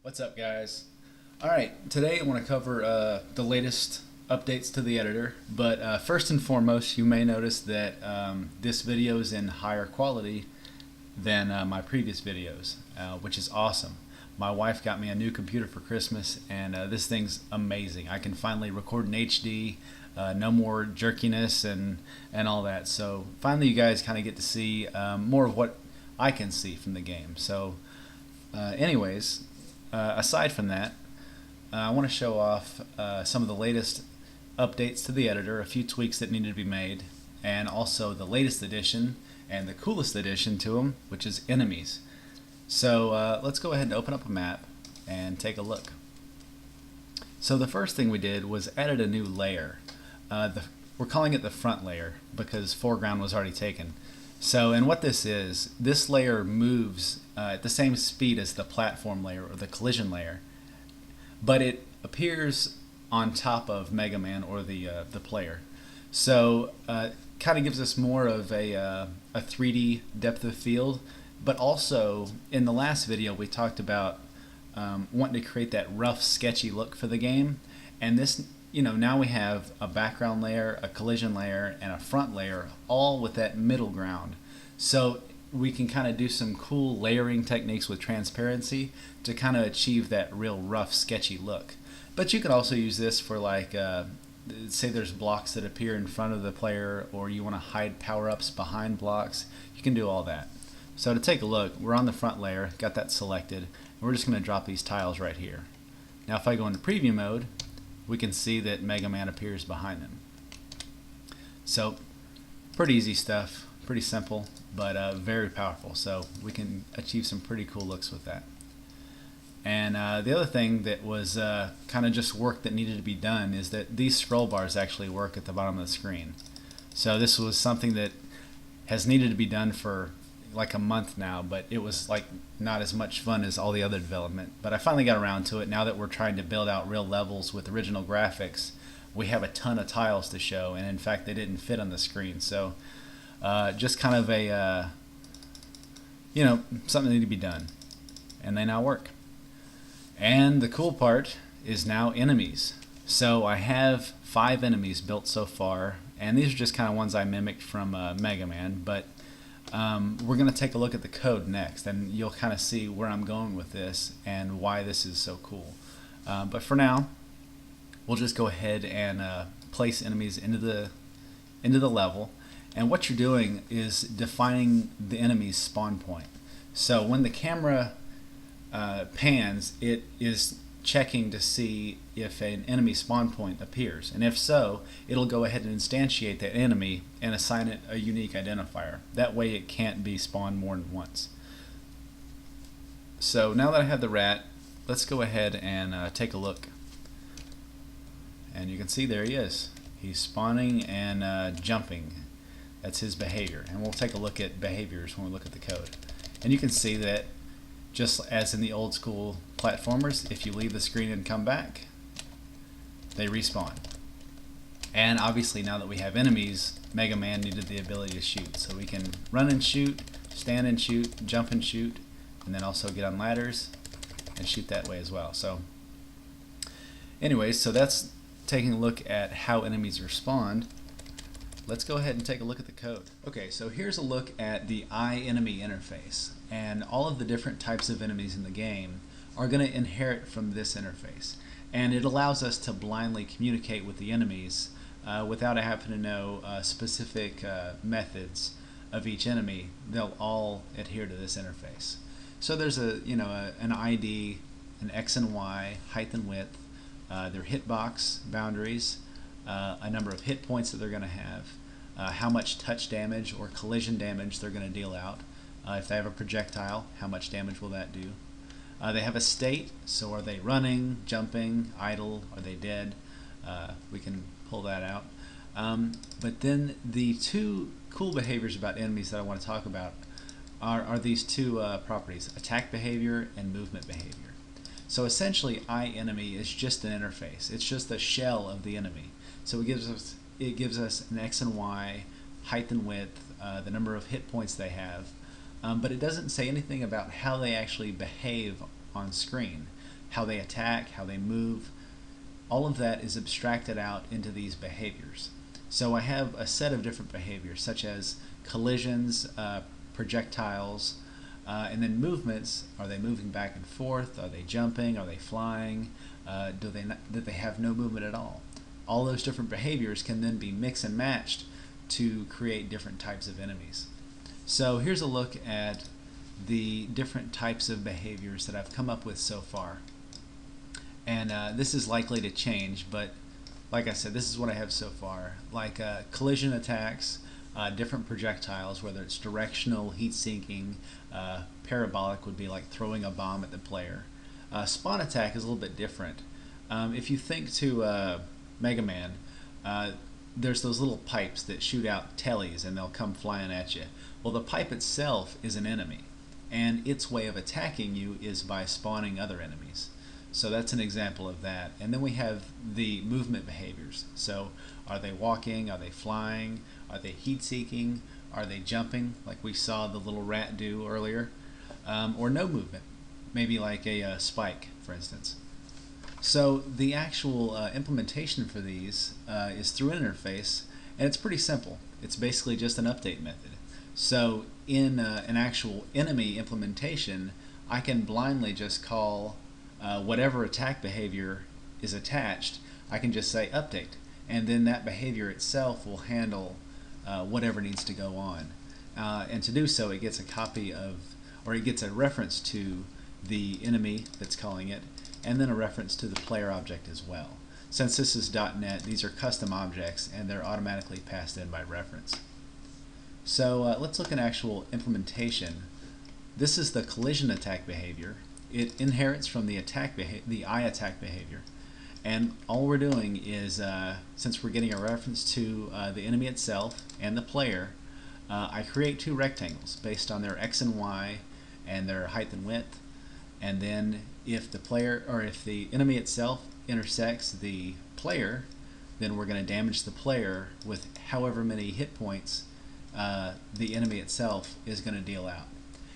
What's up, guys? Alright, today I want to cover the latest updates to the editor, but first and foremost, you may notice that this video is in higher quality than my previous videos, which is awesome. My wife got me a new computer for Christmas, and this thing's amazing. I can finally record in HD, no more jerkiness and all that. So finally you guys kind of get to see more of what I can see from the game. So anyways, aside from that, I want to show off some of the latest updates to the editor, a few tweaks that needed to be made, and also the latest addition and the coolest addition to them, which is enemies. So let's go ahead and open up a map and take a look. So the first thing we did was added a new layer. We're calling it the front layer because foreground was already taken. So, and what this layer moves at the same speed as the platform layer or the collision layer, but it appears on top of Mega Man or the player. So, kind of gives us more of a 3D depth of field, but also in the last video we talked about wanting to create that rough, sketchy look for the game, and this, now we have a background layer, a collision layer, and a front layer, all with that middle ground. So we can kind of do some cool layering techniques with transparency to kind of achieve that real rough, sketchy look. But you can also use this for like, say there's blocks that appear in front of the player, or you want to hide power-ups behind blocks. You can do all that. So to take a look, we're on the front layer, got that selected, and we're just going to drop these tiles right here. Now if I go into preview mode, we can see that Mega Man appears behind them. So pretty easy stuff, pretty simple, but very powerful. So we can achieve some pretty cool looks with that. And the other thing that was kind of just work that needed to be done is that these scroll bars actually work at the bottom of the screen. So this was something that has needed to be done for like a month now, but it was like not as much fun as all the other development. But I finally got around to it. Now that we're trying to build out real levels with original graphics, we have a ton of tiles to show, and in fact they didn't fit on the screen. So just kind of a something that needed to be done, and they now work. And the cool part is now enemies. So I have 5 enemies built so far, and these are just kind of ones I mimicked from Mega Man, but we're going to take a look at the code next, and you'll kind of see where I'm going with this and why this is so cool. But for now, we'll just go ahead and place enemies into the level. And what you're doing is defining the enemy's spawn point. So when the camera pans, it is checking to see if an enemy spawn point appears, and if so, it'll go ahead and instantiate that enemy and assign it a unique identifier. That way it can't be spawned more than once. So now that I have the rat, let's go ahead and take a look. And you can see there he is. He's spawning and jumping. That's his behavior, and we'll take a look at behaviors when we look at the code. And you can see that just as in the old school platformers, if you leave the screen and come back, they respawn. And obviously now that we have enemies, Mega Man needed the ability to shoot. So we can run and shoot, stand and shoot, jump and shoot, and then also get on ladders and shoot that way as well. So anyways, so that's taking a look at how enemies respond. Let's go ahead and take a look at the code. Okay, so here's a look at the enemy interface, and all of the different types of enemies in the game are going to inherit from this interface, and it allows us to blindly communicate with the enemies without having to know specific methods of each enemy. They'll all adhere to this interface. So there's an ID, an X and Y, height and width, their hitbox boundaries, a number of hit points that they're going to have, how much touch damage or collision damage they're going to deal out. If they have a projectile, how much damage will that do? They have a state, so are they running, jumping, idle, are they dead? We can pull that out. But then the two cool behaviors about enemies that I want to talk about are these two properties, attack behavior and movement behavior. So essentially, enemy is just an interface. It's just the shell of the enemy. So it gives us an X and Y, height and width, the number of hit points they have, but it doesn't say anything about how they actually behave on screen. how they attack, how they move. All of that is abstracted out into these behaviors. So I have a set of different behaviors, such as collisions, projectiles, and then movements. Are they moving back and forth? Are they jumping? Are they flying? Do they have no movement at all? All those different behaviors can then be mixed and matched to create different types of enemies. So here's a look at the different types of behaviors that I've come up with so far. And this is likely to change, but like I said, this is what I have so far. Like collision attacks, different projectiles, whether it's directional, heat-seeking, parabolic would be like throwing a bomb at the player. Spawn attack is a little bit different. If you think to Mega Man, there's those little pipes that shoot out tellies and they'll come flying at you. Well, the pipe itself is an enemy, and its way of attacking you is by spawning other enemies. So that's an example of that. And then we have the movement behaviors. So are they walking? Are they flying? Are they heat-seeking? Are they jumping, like we saw the little rat do earlier? Or no movement, maybe like a spike, for instance. So the actual implementation for these is through an interface, and it's pretty simple. It's basically just an update method. So in an actual enemy implementation, I can blindly just call whatever attack behavior is attached. I can just say update, and then that behavior itself will handle whatever needs to go on. And to do so, it gets a copy of, or it gets a reference to the enemy that's calling it, and then a reference to the player object as well. Since this is .NET, these are custom objects, and they're automatically passed in by reference. So let's look at actual implementation. This is the collision attack behavior. It inherits from the eye attack behavior, and all we're doing is, since we're getting a reference to the enemy itself and the player, I create two rectangles based on their x and y and their height and width, and then if the player, or if the enemy itself intersects the player, then we're going to damage the player with however many hit points the enemy itself is going to deal out.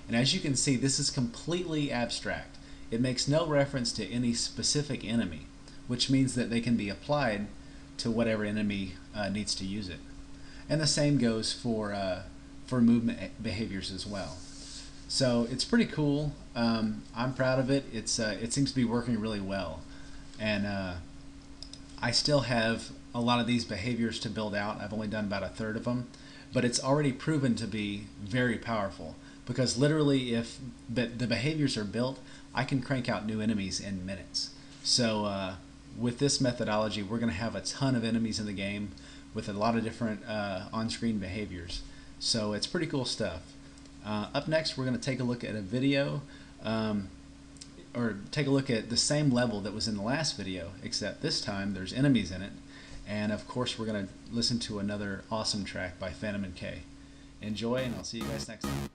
And as you can see, this is completely abstract. It makes no reference to any specific enemy, which means that they can be applied to whatever enemy needs to use it. And the same goes for movement behaviors as well. So it's pretty cool. I'm proud of it. It seems to be working really well. And I still have a lot of these behaviors to build out. I've only done about a third of them, but it's already proven to be very powerful, because literally if the behaviors are built, I can crank out new enemies in minutes. So with this methodology, we're going to have a ton of enemies in the game with a lot of different on-screen behaviors. So it's pretty cool stuff. Up next, we're going to take a look at a video, or take a look at the same level that was in the last video, except this time there's enemies in it. And of course, we're going to listen to another awesome track by Phantom and K. Enjoy, and I'll see you guys next time.